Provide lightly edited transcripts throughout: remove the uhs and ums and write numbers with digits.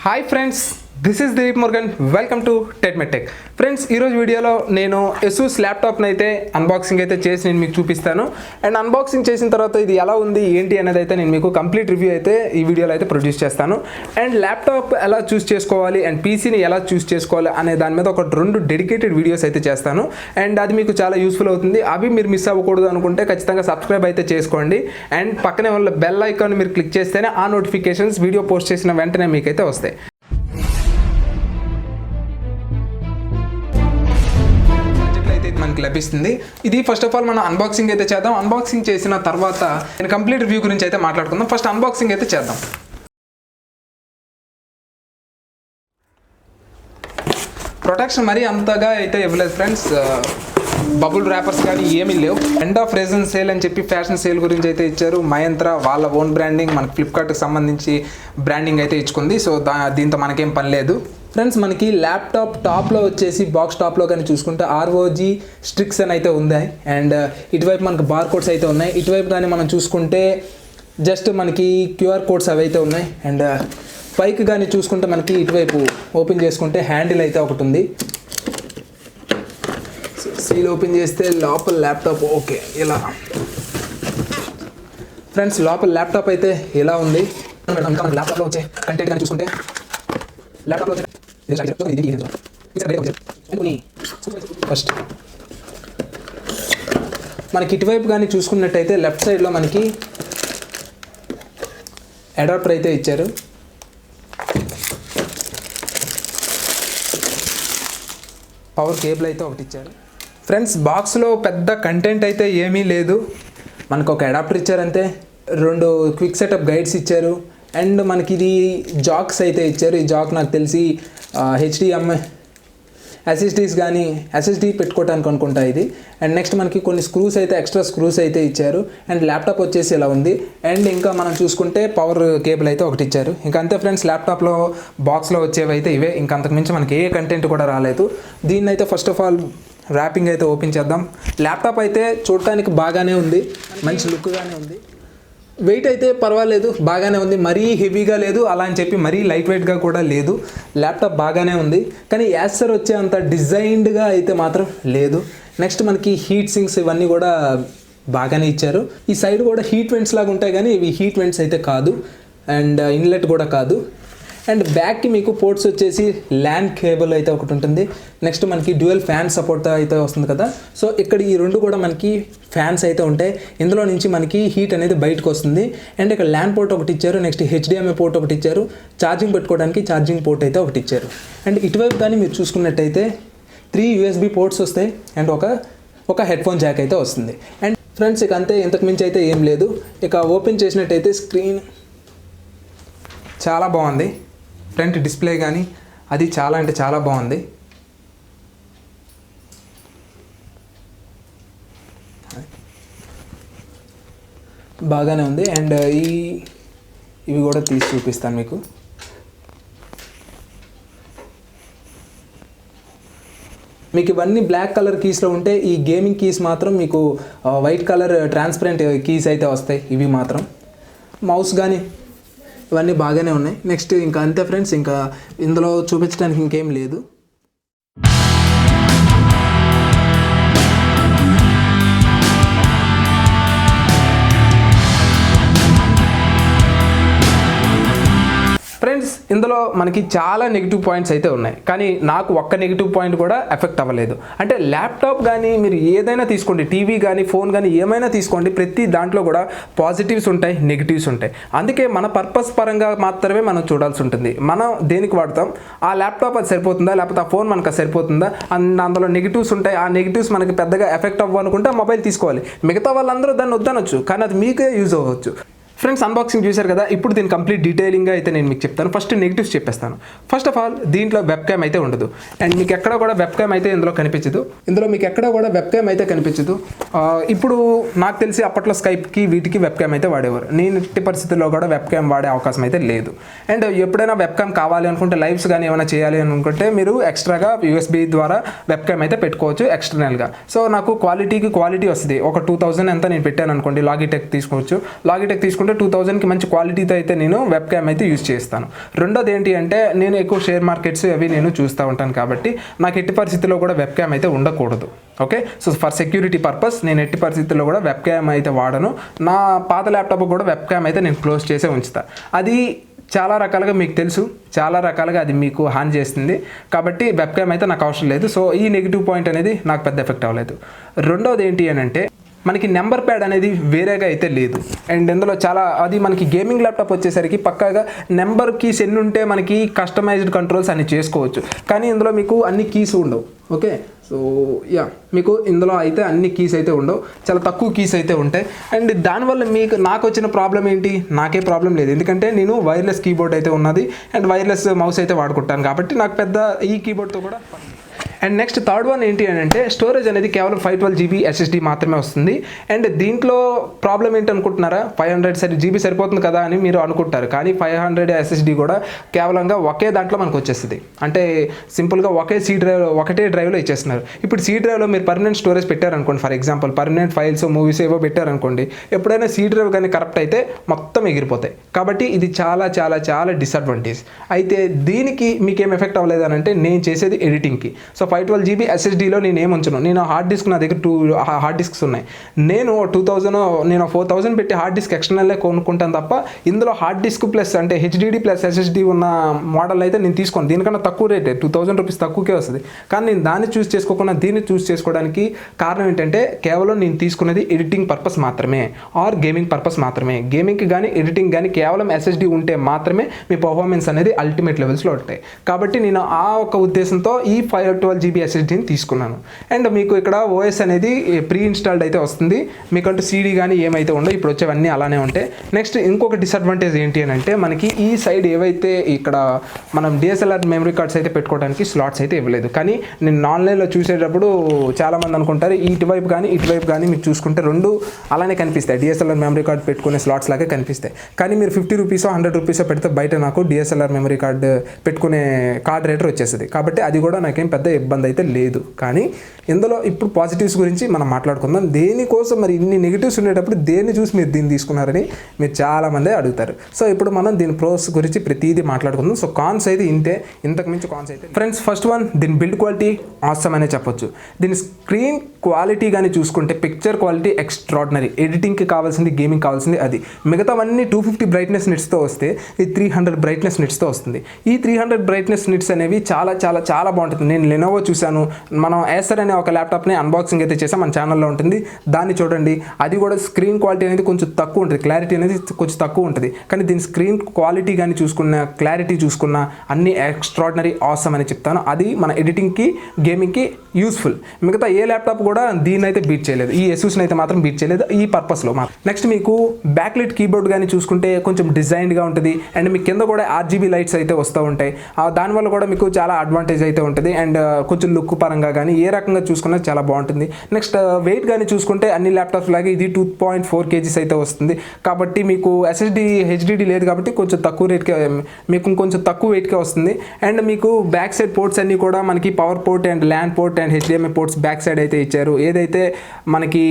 Hi friends, this is Dilip Murugan. Welcome to Techmetech. Friends, ఈరోజు వీడియోలో నేను ఎసూస్ ల్యాప్టాప్ని అయితే అన్బాక్సింగ్ అయితే చేసి నేను మీకు చూపిస్తాను. అండ్ అన్బాక్సింగ్ చేసిన తర్వాత ఇది ఎలా ఉంది ఏంటి అనేది అయితే నేను మీకు కంప్లీట్ రివ్యూ అయితే ఈ వీడియోలో అయితే ప్రొడ్యూస్ చేస్తాను. అండ్ ల్యాప్టాప్ ఎలా చూస్ చేసుకోవాలి అండ్ పీసీని ఎలా చూస్ చేసుకోవాలి అనే దాని మీద ఒక 2 డెడికేటెడ్ వీడియోస్ అయితే చేస్తాను. అండ్ అది మీకు చాలా యూస్ఫుల్ అవుతుంది. అవి మీరు మిస్ అవ్వకూడదు అనుకుంటే ఖచ్చితంగా సబ్స్క్రైబ్ అయితే చేసుకోండి. అండ్ పక్కనే ఉన్న బెల్ ఐకాన్ మీరు క్లిక్ చేస్తేనే ఆ నోటిఫికేషన్స్ వీడియో పోస్ట్ చేసిన వెంటనే మీకైతే వస్తాయి. మనకి లభిస్తుంది. ఇది ఫస్ట్ ఆఫ్ ఆల్ మనం అన్బాక్సింగ్ అయితే చేద్దాం. అన్బాక్సింగ్ చేసిన తర్వాత నేను కంప్లీట్ రివ్యూ గురించి అయితే మాట్లాడుకుందాం. ఫస్ట్ అన్బాక్సింగ్ అయితే చేద్దాం. ప్రొటెక్షన్ మరీ అంతగా అయితే ఇవ్వలేదు ఫ్రెండ్స్. బబుల్ ర్యాపర్స్ కానీ ఏమీ లేవు. ఎండ్ ఆఫ్ రీజన్ సేల్ అని చెప్పి ఫ్యాషన్ సేల్ గురించి అయితే ఇచ్చారు. మయంత్ర వాళ్ళ ఓన్ బ్రాండింగ్, మనకి ఫ్లిప్కార్ట్కి సంబంధించి బ్రాండింగ్ అయితే ఇచ్చుకుంది. సో దీంతో మనకేం పని లేదు. ఫ్రెండ్స్, మనకి ల్యాప్టాప్ టాప్లో వచ్చేసి బాక్స్ టాప్లో కానీ చూసుకుంటే ROG స్ట్రిక్స్ అని అయితే ఉంది. అండ్ ఇటువైపు మనకి బార్ కోడ్స్ అయితే ఉన్నాయి. ఇటువైపు కానీ మనం చూసుకుంటే జస్ట్ మనకి QR కోడ్స్ అవి అయితే ఉన్నాయి. అండ్ పైకి కానీ చూసుకుంటే మనకి ఇటువైపు ఓపెన్ చేసుకుంటే హ్యాండిల్ అయితే ఒకటి ఉంది. సీల్ ఓపెన్ చేస్తే లోపల ల్యాప్టాప్ ఓకే ఇలా. ఫ్రెండ్స్, లోపల ల్యాప్టాప్ అయితే ఇలా ఉంది. ల్యాప్టాప్లో వచ్చే కంటెంట్ కానీ చూసుకుంటే ల్యాప్టాప్లో ఫస్ట్ మనకి ఇటువైపు కానీ చూసుకున్నట్టయితే లెఫ్ట్ సైడ్లో మనకి అడాప్టర్ అయితే ఇచ్చారు. పవర్ కేబుల్ అయితే ఒకటి ఇచ్చారు. ఫ్రెండ్స్, బాక్స్లో పెద్ద కంటెంట్ అయితే ఏమీ లేదు. మనకు ఒక అడాప్టర్ ఇచ్చారు అంతే. 2 క్విక్ సెటప్ గైడ్స్ ఇచ్చారు. అండ్ మనకి ఇది జాక్స్ అయితే ఇచ్చారు. ఈ జాక్ నాకు తెలిసి HDMI SSDs కానీ SSD పెట్టుకోవడానికి అనుకుంటా ఇది. అండ్ నెక్స్ట్ మనకి కొన్ని స్క్రూస్ అయితే ఎక్స్ట్రా స్క్రూస్ అయితే ఇచ్చారు. అండ్ ల్యాప్టాప్ వచ్చేసి ఇలా ఉంది. అండ్ ఇంకా మనం చూసుకుంటే పవర్ కేబుల్ అయితే ఒకటి ఇచ్చారు. ఇంకా అంతే ఫ్రెండ్స్, ల్యాప్టాప్లో బాక్స్లో వచ్చేవి అయితే ఇవే. ఇంకా అంతకుమించి మనకి ఏ కంటెంట్ కూడా రాలేదు. దీన్ని అయితే ఫస్ట్ ఆఫ్ ఆల్ ర్యాపింగ్ అయితే ఓపెన్ చేద్దాం. ల్యాప్టాప్ అయితే చూడటానికి బాగానే ఉంది, మంచి లుక్గానే ఉంది. వెయిట్ అయితే పర్వాలేదు, బాగానే ఉంది. మరీ హెవీగా లేదు, అలా అని చెప్పి మరీ లైట్ వెయిట్గా కూడా లేదు. ల్యాప్టాప్ బాగానే ఉంది, కానీ యాసర్ వచ్చే అంత డిజైన్డ్గా అయితే మాత్రం లేదు. నెక్స్ట్ మనకి హీట్ సింక్స్ ఇవన్నీ కూడా బాగానే ఇచ్చారు. ఈ సైడ్ కూడా హీట్ వెంట్స్ లాగా ఉంటాయి, కానీ ఇవి హీట్ వెంట్స్ అయితే కాదు. అండ్ ఇన్లెట్ కూడా కాదు. అండ్ బ్యాక్కి మీకు పోర్ట్స్ వచ్చేసి ల్యాన్ కేబుల్ అయితే ఒకటి ఉంటుంది. నెక్స్ట్ మనకి డ్యూయల్ ఫ్యాన్ సపోర్ట్ అయితే వస్తుంది కదా. సో ఇక్కడ ఈ 2 కూడా మనకి ఫ్యాన్స్ అయితే ఉంటాయి. ఇందులో నుంచి మనకి హీట్ అనేది బయటకు వస్తుంది. అండ్ ఇక్కడ ల్యాన్ పోర్ట్ ఒకటి ఇచ్చారు. నెక్స్ట్ HDMI పోర్ట్ ఒకటి ఇచ్చారు. ఛార్జింగ్ పెట్టుకోవడానికి ఛార్జింగ్ పోర్ట్ అయితే ఒకటి ఇచ్చారు. అండ్ ఇటువైపు కానీ మీరు చూసుకున్నట్టయితే 3 USB పోర్ట్స్ వస్తాయి. అండ్ ఒక హెడ్ఫోన్ జాక్ అయితే వస్తుంది. అండ్ ఫ్రెండ్స్, ఇక అంతే, ఇంతకు మించి అయితే ఏం లేదు. ఇక ఓపెన్ చేసినట్టయితే స్క్రీన్ చాలా బాగుంది. ఫ్రంట్ డిస్ప్లే కానీ అది చాలా అంటే చాలా బాగుంది. బాగానే ఉంది. అండ్ ఇవి కూడా తీసి చూపిస్తాను మీకు. మీకు ఇవన్నీ బ్లాక్ కలర్ కీస్లో ఉంటే ఈ గేమింగ్ కీస్ మాత్రం మీకు వైట్ కలర్ ట్రాన్స్పరెంట్ కీస్ అయితే వస్తాయి. ఇవి మాత్రం మౌస్ కానీ ఇవన్నీ బాగానే ఉన్నాయి. నెక్స్ట్ ఇంకా అంతే ఫ్రెండ్స్, ఇంకా ఇందులో చూపించడానికి ఇంకేం లేదు. ఫ్రెండ్స్, ఇందులో మనకి చాలా నెగిటివ్ పాయింట్స్ అయితే ఉన్నాయి, కానీ నాకు ఒక్క నెగిటివ్ పాయింట్ కూడా ఎఫెక్ట్ అవ్వలేదు. అంటే ల్యాప్టాప్ కానీ మీరు ఏదైనా తీసుకోండి, టీవీ కానీ ఫోన్ కానీ ఏమైనా తీసుకోండి, ప్రతి దాంట్లో కూడా పాజిటివ్స్ ఉంటాయి, నెగిటివ్స్ ఉంటాయి. అందుకే మన పర్పస్ పరంగా మాత్రమే మనం చూడాల్సి ఉంటుంది. మనం దేనికి వాడతాం, ఆ ల్యాప్టాప్ అది సరిపోతుందా, లేకపోతే ఆ ఫోన్ మనకు సరిపోతుందా, అందులో నెగిటివ్స్ ఉంటాయి. ఆ నెగిటివ్స్ మనకి పెద్దగా ఎఫెక్ట్ అవ్వనుకుంటే ఆ మొబైల్ తీసుకోవాలి. మిగతా వాళ్ళందరూ దాన్ని వద్దనొచ్చు, కానీ అది మీకే యూజ్ అవ్వచ్చు. ఫ్రెండ్స్, అన్బాక్సింగ్ చూశారు కదా. ఇప్పుడు దీని కంప్లీట్ డీటెయిలింగ్గా అయితే నేను మీకు చెప్తాను. ఫస్ట్ నెగిటివ్స్ చెప్పేస్తాను. ఫస్ట్ ఆఫ్ ఆల్, దీంట్లో వెబ్ క్యామ్ అయితే ఉండదు. అండ్ మీకు ఎక్కడ కూడా వెబ్ క్యామ్ అయితే ఇందులో కనిపించదు. ఇప్పుడు నాకు తెలిసి అప్పట్లో స్కైప్కి వీటికి వెబ్ క్యామ్ అయితే వాడేవారు. నేను ఎట్టి పరిస్థితుల్లో కూడా వెబ్ క్యామ్ వాడే అవకాశం అయితే లేదు. అండ్ ఎప్పుడైనా వెబ్ క్యామ్ కావాలి అనుకుంటే, లైవ్స్ కానీ ఏమైనా చేయాలి అనుకుంటే మీరు ఎక్స్ట్రాగా USB ద్వారా వెబ్ క్యామ్ అయితే పెట్టుకోవచ్చు ఎక్స్టర్నల్గా. సో నాకు క్వాలిటీ వస్తుంది. ఒక 2000 ఎంత నేను పెట్టాను అనుకోండి, లాగిటెక్ తీసుకోవచ్చు. లాగిటెక్ తీసుకుంటే తీసుకుంటే 2000కి మంచి క్వాలిటీతో అయితే నేను వెబ్ క్యామ్ అయితే యూస్ చేస్తాను. రెండోది ఏంటి అంటే నేను ఎక్కువ షేర్ మార్కెట్స్ అవి నేను చూస్తూ ఉంటాను కాబట్టి నాకు ఎట్టి పరిస్థితుల్లో కూడా వెబ్ క్యామ్ అయితే ఉండకూడదు. Okay, so for security purpose నేను ఎట్టి పరిస్థితుల్లో కూడా వెబ్ క్యామ్ అయితే వాడను. నా పాత ల్యాప్టాప్ కూడా వెబ్ క్యామ్ అయితే నేను క్లోజ్ చేసే ఉంచుతా. అది చాలా రకాలుగా మీకు తెలుసు, చాలా రకాలుగా అది మీకు హాని చేస్తుంది కాబట్టి వెబ్ క్యామ్ అయితే నాకు అవసరం లేదు. సో ఈ నెగిటివ్ పాయింట్ అనేది నాకు పెద్ద ఎఫెక్ట్ అవ్వలేదు. రెండోది ఏంటి అని అంటే మనకి నెంబర్ ప్యాడ్ అనేది వేరేగా అయితే లేదు. అండ్ ఇందులో చాలా అది మనకి గేమింగ్ ల్యాప్టాప్ వచ్చేసరికి పక్కాగా నెంబర్ కీస్ ఎన్ని ఉంటే మనకి కస్టమైజ్డ్ కంట్రోల్స్ అన్ని చేసుకోవచ్చు. కానీ ఇందులో మీకు అన్ని కీస్ ఉండవు. ఓకే, సో యా మీకు ఇందులో అయితే అన్ని కీస్ అయితే ఉండవు, చాలా తక్కువ కీస్ అయితే ఉంటాయి. అండ్ దానివల్ల నాకు వచ్చిన ప్రాబ్లం ఏంటి, నాకే ప్రాబ్లం లేదు. ఎందుకంటే నేను వైర్లెస్ కీబోర్డ్ అయితే ఉన్నది అండ్ వైర్లెస్ మౌస్ అయితే వాడుకుంటాను కాబట్టి నాకు పెద్ద ఈ కీబోర్డ్తో కూడా. అండ్ నెక్స్ట్ థర్డ్ వన్ ఏంటి అని అంటే స్టోరేజ్ అనేది కేవలం 512 GB SSD మాత్రమే వస్తుంది. అండ్ దీంట్లో ప్రాబ్లం ఏంటి అనుకుంటున్నారా, 500 GB సరిపోతుంది కదా అని మీరు అనుకుంటారు. కానీ 500 SSD కూడా కేవలంగా ఒకే దాంట్లో మనకు వచ్చేస్తుంది. అంటే సింపుల్గా ఒకటే డ్రైవ్లో ఇచ్చేస్తున్నారు. ఇప్పుడు C డ్రైవ్లో మీరు పర్మనెంట్ స్టోరేజ్ పెట్టారనుకోండి, for example permanent files movies ఏవో పెట్టారనుకోండి, ఎప్పుడైనా C డ్రైవ్ కానీ కరప్ట్ అయితే మొత్తం ఎగిరిపోతాయి. కాబట్టి ఇది చాలా చాలా చాలా డిసడ్వాంటేజ్. అయితే దీనికి మీకేం ఎఫెక్ట్ అవ్వలేదు అని అంటే నేను చేసేది ఎడిటింగ్కి. సో 512 GB SSDలో నేను ఏముంచను, నేను హార్డ్ డిస్క్, నా దగ్గర 2 హార్డ్ డిస్క్స్ ఉన్నాయి. నేను 4000 పెట్టి హార్డ్ డిస్క్ ఎక్స్టర్నల్లే కొనుక్కుంటాను తప్ప ఇందులో హార్డ్ డిస్క్ ప్లస్ అంటే HDD ప్లస్ SSD ఉన్న మోడల్ అయితే నేను తీసుకోను. దీనికన్నా తక్కువ రేటే, 2000 రూపీస్ తక్కువకే వస్తుంది. కానీ నేను దాన్ని చూస్ చేసుకోకుండా దీన్ని చూస్ చేసుకోవడానికి కారణం ఏంటంటే కేవలం నేను తీసుకున్నది ఎడిటింగ్ పర్పస్ మాత్రమే ఆర్ గేమింగ్ పర్పస్ మాత్రమే. గేమింగ్కి కానీ ఎడిటింగ్ కానీ కేవలం SSD ఉంటే మాత్రమే మీ పర్ఫార్మెన్స్ అనేది అల్టిమేట్ లెవెల్స్లో ఉంటాయి. కాబట్టి నేను ఆ ఒక ఉద్దేశంతో ఈ 512 GB SSDని తీసుకున్నాను. అండ్ మీకు ఇక్కడ OS అనేది ప్రీ ఇన్స్టాల్డ్ అయితే వస్తుంది, మీకంటూ CD కానీ ఏమైతే ఉండవు, ఇప్పుడు వచ్చేవన్నీ అలానే ఉంటాయి. నెక్స్ట్ ఇంకొక డిసడ్వాంటేజ్ ఏంటి అని అంటే మనకి ఈ సైడ్ ఏవైతే ఇక్కడ మనం DSLR మెమరీ కార్డ్స్ అయితే పెట్టుకోవడానికి స్లాట్స్ అయితే ఇవ్వలేదు. కానీ నేను ఆన్లైన్లో చూసేటప్పుడు చాలామంది అనుకుంటారు ఇటువైపు కానీ మీరు చూసుకుంటే రెండు అలానే కనిపిస్తాయి, DSLR మెమరీ కార్డ్ పెట్టుకునే స్లాట్స్ లాగే కనిపిస్తాయి. కానీ మీరు 50 రూపీసో 100 రూపీసో పెడితే బయట నాకు DSLR మెమరీ కార్డ్ పెట్టుకునే కార్డ్ రేటర్ వచ్చేస్తుంది. కాబట్టి అది కూడా నాకేం పెద్ద ఇబ్బంది అయితే లేదు. కానీ ఇందులో ఇప్పుడు పాజిటివ్స్ గురించి మనం మాట్లాడుకుందాం. దేనికోసం మరి ఇన్ని నెగిటివ్స్ ఉండేటప్పుడు దేన్ని చూసి మీరు దీన్ని తీసుకున్నారని మీరు చాలామంది అడుగుతారు. సో ఇప్పుడు మనం దీని ప్రోస్ గురించి ప్రతిదీ మాట్లాడుకుందాం. సో కాన్స్ అయితే ఇంతే, ఇంతకు మించి కాన్స్ అయితే ఫ్రెండ్స్. ఫస్ట్ వన్, దీని బిల్డ్ క్వాలిటీ ఆసమ్ అనే చెప్పొచ్చు. దీని స్క్రీన్ క్వాలిటీ కానీ చూసుకుంటే పిక్చర్ క్వాలిటీ ఎక్స్ట్రాడినరీ. ఎడిటింగ్కి కావాల్సింది, గేమింగ్ కావాల్సింది అది. మిగతావన్నీ 250 బ్రైట్నెస్ నిట్స్తో వస్తే ఇది 300 బ్రైట్నెస్ నిట్స్తో వస్తుంది. ఈ 300 బ్రైట్నెస్ నిట్స్ అనేవి చాలా చాలా చాలా బాగుంటుంది. నేను లెనోవో చూశాను, మనం ఏసర్ అనే ఒక ల్యాప్టాప్ని అన్బాక్సింగ్ అయితే చేసాం, మన ఛానల్లో ఉంటుంది, దాన్ని చూడండి. అది కూడా స్క్రీన్ క్వాలిటీ అనేది కొంచెం తక్కువ ఉంటుంది, క్లారిటీ అనేది కొంచెం తక్కువ ఉంటుంది. కానీ దీని స్క్రీన్ క్వాలిటీ కానీ చూసుకున్న, క్లారిటీ చూసుకున్న అన్ని ఎక్స్ట్రాడినరీ ఆసమ్ అని చెప్తాను. అది మన ఎడిటింగ్కి, గేమింగ్కి యూస్ఫుల్. మిగతా ఏ ల్యాప్టాప్ కూడా దీన్ని అయితే బీట్ చేయలేదు, ఈ ఎసూస్ని అయితే మాత్రం బీట్ చేయలేదు ఈ పర్పస్లో మాత్రం. నెక్స్ట్ మీకు బ్యాక్లైట్ కీబోర్డ్ కానీ చూసుకుంటే కొంచెం డిజైన్గా ఉంటుంది. అండ్ మీ కింద కూడా RGB లైట్స్ అయితే వస్తూ ఉంటాయి, దానివల్ల కూడా మీకు చాలా అడ్వాంటేజ్ అయితే ఉంటుంది. అండ్ కొంచెం లుక్ పరంగా కానీ ఏ రకంగా చూసుకున్నా చాలా బాగుంటుంది. నెక్స్ట్ వెయిట్ కానీ చూసుకుంటే అన్ని ల్యాప్టాప్స్ లాగే ఇది 2.4 kgs అయితే వస్తుంది. కాబట్టి మీకు SSD HDD లేదు కాబట్టి కొంచెం తక్కువ రేట్కే, మీకు కొంచెం తక్కువ వెయిట్కే వస్తుంది. అండ్ మీకు బ్యాక్ సైడ్ పోర్ట్స్ అన్నీ కూడా మనకి power port and LAN port and HDMI ports back side అయితే ఇచ్చారు, ఏదైతే మనకి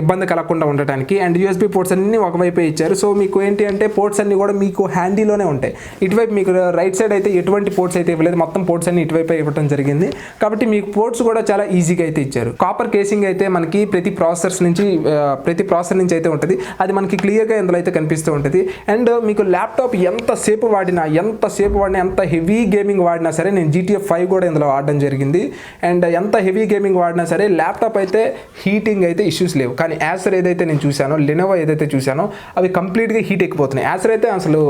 ఇబ్బంది కలగకుండా ఉండటానికి. అండ్ USB పోర్ట్స్ అన్నీ ఒకవైపే ఇచ్చారు. సో మీకు ఏంటి అంటే పోర్ట్స్ అన్నీ కూడా మీకు హ్యాండీలోనే ఉంటాయి. ఇటువైపు మీకు రైట్ సైడ్ అయితే ఎటువంటి పోర్ట్స్ అయితే ఇవ్వలేదు, మొత్తం పోర్ట్స్ అన్ని ఇటువైపు ఇవ్వడం జరిగింది. కాబట్టి మీకు పోర్ట్స్ కూడా చాలా ఈజీగా అయితే ఇచ్చారు. కాపర్ కేసింగ్ అయితే మనకి ప్రతి ప్రాసెసర్ నుంచి అయితే ఉంటుంది, అది మనకి క్లియర్గా ఇందులో అయితే కనిపిస్తూ ఉంటుంది. అండ్ మీకు ల్యాప్టాప్ ఎంతసేపు వాడినా ఎంత హెవీ గేమింగ్ వాడినా సరే, నేను GTA 5 కూడా ఇందులో వాడడం జరిగింది. అండ్ ఎంత హెవీ గేమింగ్ వాడినా సరే ల్యాప్టాప్ అయితే హీటింగ్ అయితే ఇష్యూస్ లేవు. కానీ యాసర్ ఏదైతే నేను చూశానో, లెనోవో ఏదైతే చూశానో అవి కంప్లీట్గా హీట్ ఎక్కిపోతున్నాయి. యాసర్ అయితే అసలు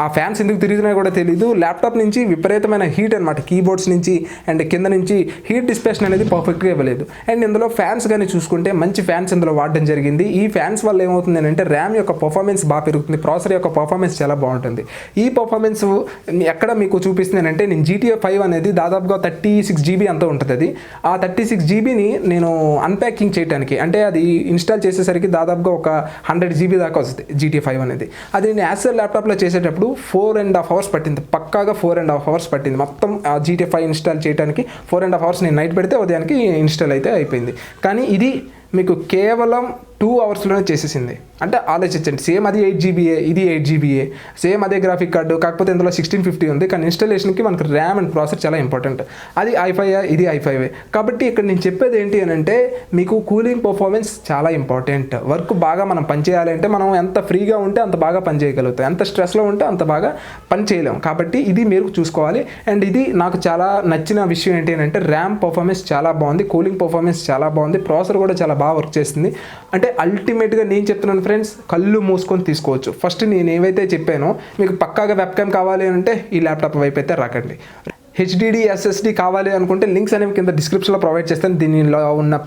ఆ ఫ్యాన్స్ ఎందుకు తిరుగుతున్నాయో కూడా తెలియదు, ల్యాప్టాప్ నుంచి విపరీతమైన హీట్ అనమాట, కీబోర్డ్స్ నుంచి అండ్ కింద నుంచి హీట్ డిస్పేషన్ అనేది పర్ఫెక్ట్గా ఇవ్వలేదు. అండ్ ఇందులో ఫ్యాన్స్ కానీ చూసుకుంటే మంచి ఫ్యాన్స్ ఇందులో వాడడం జరిగింది. ఈ ఫ్యాన్స్ వల్ల ఏమవుతుంది అంటే ర్యామ్ యొక్క పర్ఫార్మెన్స్ బాగా పెరుగుతుంది, ప్రాసెసర్ యొక్క పర్ఫార్మెన్స్ చాలా బాగుంటుంది. ఈ పర్ఫార్మెన్స్ ఎక్కడ మీకు చూపిస్తుంది అంటే నేను GTA 5 అనేది దాదాపుగా 36 GB అంతా ఉంటుంది. అది ఆ 36 GBని నేను అన్ప్యాకింగ్ చేయడానికి, అంటే అది ఇన్స్టాల్ చేసేసరికి దాదాపుగా ఒక 100 GB దాకా వస్తుంది GTA 5 అనేది. అది నేను యాసర్ ల్యాప్టాప్లో చేసేటప్పుడు 4.5 hours పట్టింది, పక్కాగా 4.5 hours పట్టింది మొత్తం GTA 5 ఇన్స్టాల్ చేయడానికి. 4.5 hours నేను నైట్ పెడితే ఉదయానికి ఇన్స్టాల్ అయితే అయిపోయింది. కానీ ఇది మీకు కేవలం 2 అవర్స్లోనే చేసేసింది. అంటే ఆలోచించండి, సేమ్ అది 8 జీబీఏ, ఇది 8 జీబీఏ, సేమ్ అదే గ్రాఫిక్ కార్డు, కాకపోతే ఇందులో 1650 ఉంది. కానీ ఇన్స్టాలేషన్కి మనకు ర్యామ్ అండ్ ప్రాసెసర్ చాలా ఇంపార్టెంట్. అది i5, ఇది i5. కాబట్టి ఇక్కడ నేను చెప్పేది ఏంటి అని అంటే, మీకు కూలింగ్ పర్ఫార్మెన్స్ చాలా ఇంపార్టెంట్. వర్క్ బాగా మనం పని చేయాలి అంటే మనం ఎంత ఫ్రీగా ఉంటే అంత బాగా పని చేయగలుగుతాం, ఎంత స్ట్రెస్లో ఉంటే అంత బాగా పని చేయలేం. కాబట్టి ఇది మీరు చూసుకోవాలి. అండ్ ఇది నాకు చాలా నచ్చిన విషయం ఏంటి అని అంటే, ర్యామ్ పర్ఫార్మెన్స్ చాలా బాగుంది, కూలింగ్ పర్ఫార్మెన్స్ చాలా బాగుంది, ప్రాసెసర్ కూడా చాలా బాగా వర్క్ చేస్తుంది. అంటే అల్టిమేట్గా నేను చెప్తున్నాను ఫ్రెండ్స్, కళ్ళు మూసుకొని తీసుకోవచ్చు. ఫస్ట్ నేను ఏవైతే చెప్పానో, మీకు పక్కాగా వెబ్కామ్ కావాలి అంటే ఈ ల్యాప్టాప్ వైపు అయితే రాకండి. హెచ్డిడి ఎస్ఎస్డి కావాలి అనుకుంటే లింక్స్ అనేవి కింద డిస్క్రిప్షన్లో ప్రొవైడ్ చేస్తాను. దీనిలో ఉన్న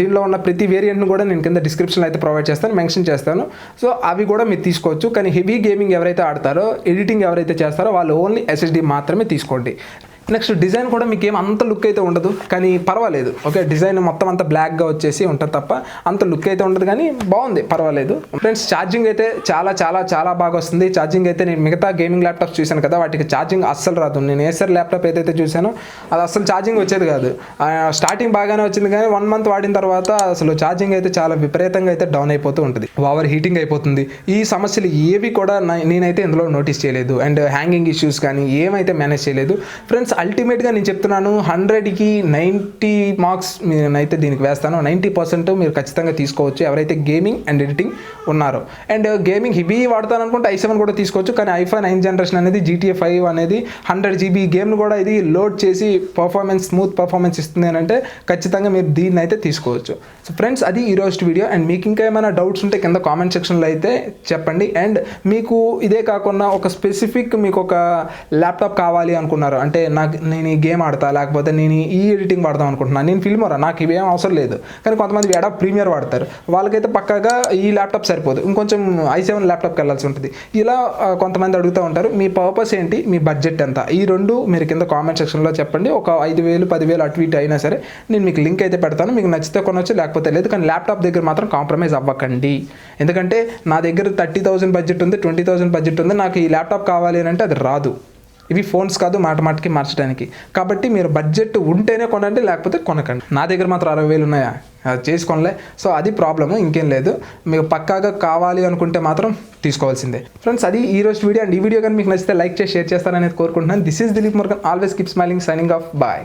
దీనిలో ఉన్న ప్రతి వేరియంట్ను కూడా నేను కింద డిస్క్రిప్షన్లో అయితే ప్రొవైడ్ చేస్తాను, మెన్షన్ చేస్తాను. సో అవి కూడా మీరు తీసుకోవచ్చు. కానీ హెవీ గేమింగ్ ఎవరైతే ఆడతారో, ఎడిటింగ్ ఎవరైతే చేస్తారో వాళ్ళు ఓన్లీ ఎస్ఎస్డి మాత్రమే తీసుకోండి. నెక్స్ట్ డిజైన్ కూడా మీకు ఏం అంత లుక్ అయితే ఉండదు, కానీ పర్వాలేదు. ఓకే, డిజైన్ మొత్తం అంతా బ్లాక్గా వచ్చేసి ఉంటుంది తప్ప అంత లుక్ అయితే ఉండదు, కానీ బాగుంది, పర్వాలేదు. ఫ్రెండ్స్ ఛార్జింగ్ అయితే చాలా చాలా చాలా బాగా వస్తుంది. ఛార్జింగ్ అయితే నేను మిగతా గేమింగ్ ల్యాప్టాప్స్ చూశాను కదా, వాటికి ఛార్జింగ్ అస్సలు రాదు. నేను ఏసర్ ల్యాప్టాప్ ఏదైతే చూశానో అది అస్సలు ఛార్జింగ్ వచ్చేది కాదు. స్టార్టింగ్ బాగానే వచ్చింది, కానీ 1 మంత్ వాడిన తర్వాత అసలు ఛార్జింగ్ అయితే చాలా విపరీతంగా అయితే డౌన్ అయిపోతూ ఉంటుంది, ఓవర్ హీటింగ్ అయిపోతుంది. ఈ సమస్యలు ఏవి కూడా నేనైతే ఇందులో నోటీస్ చేయలేదు. అండ్ హ్యాంగింగ్ ఇష్యూస్ కానీ ఏమైతే మేనేజ్ చేయలేదు. ఫ్రెండ్స్ అల్టిమేట్గా నేను చెప్తున్నాను, 100కి 90 మార్క్స్ నేనైతే దీనికి వేస్తాను. 90% మీరు ఖచ్చితంగా తీసుకోవచ్చు ఎవరైతే గేమింగ్ అండ్ ఎడిటింగ్ ఉన్నారో. అండ్ గేమింగ్ హెవీ వాడతాను అనుకుంటే i7 కూడా తీసుకోవచ్చు. కానీ i5 9th జనరేషన్ అనేది GTA 5 అనేది 100 GB గేమ్ను కూడా ఇది లోడ్ చేసి స్మూత్ పర్ఫార్మెన్స్ ఇస్తుంది అని అంటే ఖచ్చితంగా మీరు దీన్ని అయితే తీసుకోవచ్చు. సో ఫ్రెండ్స్, అది ఈరోజు వీడియో. అండ్ మీకు ఇంకా ఏమైనా డౌట్స్ ఉంటే కింద కామెంట్ సెక్షన్లో అయితే చెప్పండి. అండ్ మీకు ఇదే కాకుండా ఒక స్పెసిఫిక్ మీకు ఒక ల్యాప్టాప్ కావాలి అనుకున్నారు అంటే, నేను ఈ గేమ్ ఆడతా, లేకపోతే నేను ఈ ఎడిటింగ్ వాడదాం అనుకుంటున్నాను, నేను ఫిల్మోరా, నాకు ఇవేం అవసరం లేదు. కానీ కొంతమంది అడాబ్ ప్రీమియర్ వాడతారు, వాళ్ళకైతే పక్కాగా ఈ ల్యాప్టాప్ సరిపోదు, ఇంకొంచెం i7 ల్యాప్టాప్కి వెళ్ళాల్సి ఉంటుంది. ఇలా కొంతమంది అడుగుతూ ఉంటారు. మీ పర్పస్ ఏంటి, మీ బడ్జెట్ ఎంత, ఈ రెండు మీరు కింద కామెంట్ సెక్షన్లో చెప్పండి. ఒక 5,000 10,000 అటు ఇటు అయినా సరే నేను మీకు లింక్ అయితే పెడతాను. మీకు నచ్చితే కొనవచ్చు, లేకపోతే లేదు. కానీ ల్యాప్టాప్ దగ్గర మాత్రం కాంప్రమైజ్ అవ్వకండి. ఎందుకంటే నా దగ్గర 30,000 బడ్జెట్ ఉంది, 20,000 బడ్జెట్ ఉంది, నాకు ఈ ల్యాప్టాప్ కావాలి అని అంటే అది రాదు. ఇవి ఫోన్స్ కాదు మాటికి మార్చడానికి. కాబట్టి మీరు బడ్జెట్ ఉంటేనే కొనండి, లేకపోతే కొనకండి. నా దగ్గర మాత్రం 60,000 ఉన్నాయా, చేసుకోనిలే. సో అది ప్రాబ్లము, ఇంకేం లేదు. మీకు పక్కాగా కావాలి అనుకుంటే మాత్రం తీసుకోవాల్సిందే. ఫ్రెండ్స్, అది ఈ రోజు వీడియో. అండ్ ఈ వీడియో కానీ మీకు నచ్చితే లైక్ చేసి షేర్ చేస్తారనేది కోరుకుంటున్నాను. This is Dilip Murugan, always keep smiling, signing off, bye.